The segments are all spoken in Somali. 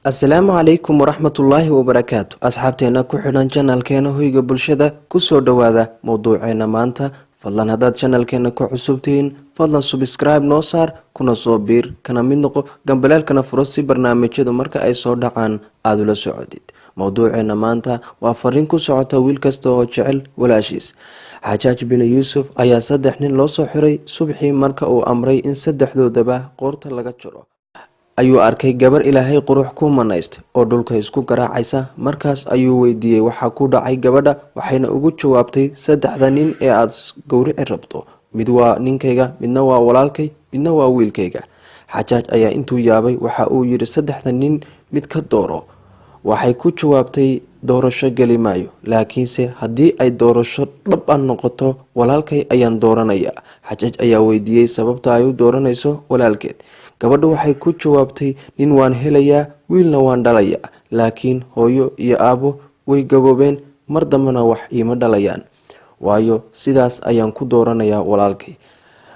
Assalaamu calaykum waraxmatullaahi wabarakaatu. Asxaabteena ku xidhan channelkeena hoyga bulshada kusoo dhawaada mowduuceena maanta. Fadlan haddaad channelkeena ku cusubtihiin fadlan subscribe noo saar kuna soo biir kana mid noqo gambaleelkana furo si barnaamijyadu marka ay soo dhacaan aad ula socodid. mowduuceena maanta waa fariin ku socota wiil kasta oo jecel walaashiis. Xajaaj bin Yuusuf ayaa 3 nin loo soo xiray subaxii marka uu amray in 3doodaba qoorta laga jaro. ayuu arkay gabar Ilaahay qurux ku manaystay oo dhulka isku garaacaysa. Markaas ayuu weydiiyay waxa ku dhacay gabadha, waxayna ugu jawaabtay 3 nin ee aad gowrici rabto, mid waa ninkayga, midna waa walaalkay, midna waa wiilkayga. Xajaaj ayaa intuu yaabay waxa uu yiri 3 nin mid ka dooro. Waxay ku jawaabtay doorasho gali maayo, laakiinse haddii ay doorasho dhab ah noqoto walaalkay ayaan dooranaya. Xajaaj ayaa weydiiyay sababta ay u dooranayso walaalkeed. gabadha waxay ku jawaabtay nin waan helayaa, wiilna waan dhalayaa, laakiin hooyo iyo aabo way gaboobeen, mar dambana wax iima dhalayaan, waayo sidaas ayaan ku dooranayaa walaalkay.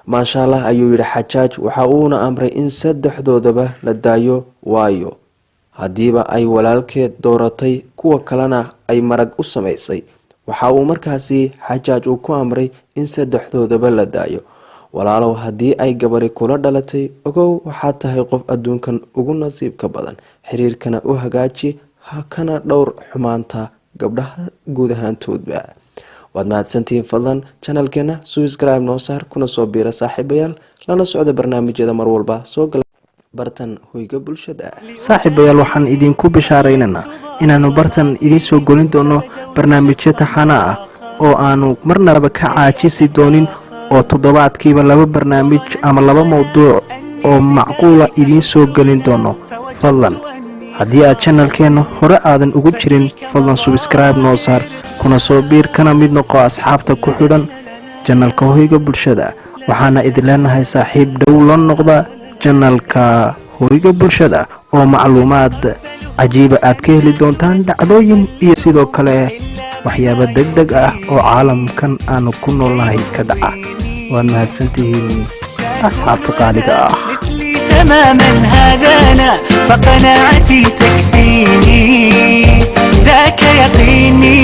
maasha Allah ayuu yidhi Xajaaj. waxa uuna amray in 3doodaba la daayo, waayo haddiiba ay walaalkeed dooratay kuwa kalena ay marag u samaysay. waxa uu markaasi Xajaaj uu ku amray in 3doodaba la daayo. walaalow, haddii ay gabari kula dhalatay, ogow waxaad tahay qof adduunkan ugu nasiibka badan. xiriirkana u hagaaji, kana dhowr xumaanta gabdhaha guud ahaantoodba. waad mahadsantihiin. fadlan channelkeena subscribe noo saar kuna soo biira saaxiibayaal, lana socda barnaamijyada mar walba soo gala bartan hoyga bulshada. saaxiibayaal, waxaan idinku bishaaraynaynaa inaanu bartan idin soo golin doono barnaamijyo taxana ah oo aanu marnaba ka caajisi doonin, oo toddobaadkiiba 2 barnaamij ama 2 mowduuc oo macquula idiin soo gelin doono. fadlan haddii aad channelkeena hore aadan ugu jirin, fadlan subscribe noo saar kuna soo biir kana mid noqo asxaabta ku xidhan channelka hoyga bulshada. waxaana idin leenahay saaxiib dhow la noqda channelka hoyga bulshada oo macluumaad cajiiba aad ka heli doontaan, dhacdooyin iyo sidoo kale waxyaabo degdeg ah oo caalamkan aanu ku noolnahay ka dhaca. waad mahadsantihiin asxaabta qaaliga ah. تماما هدانا فقناعتي تكفيني ذاك يقيني.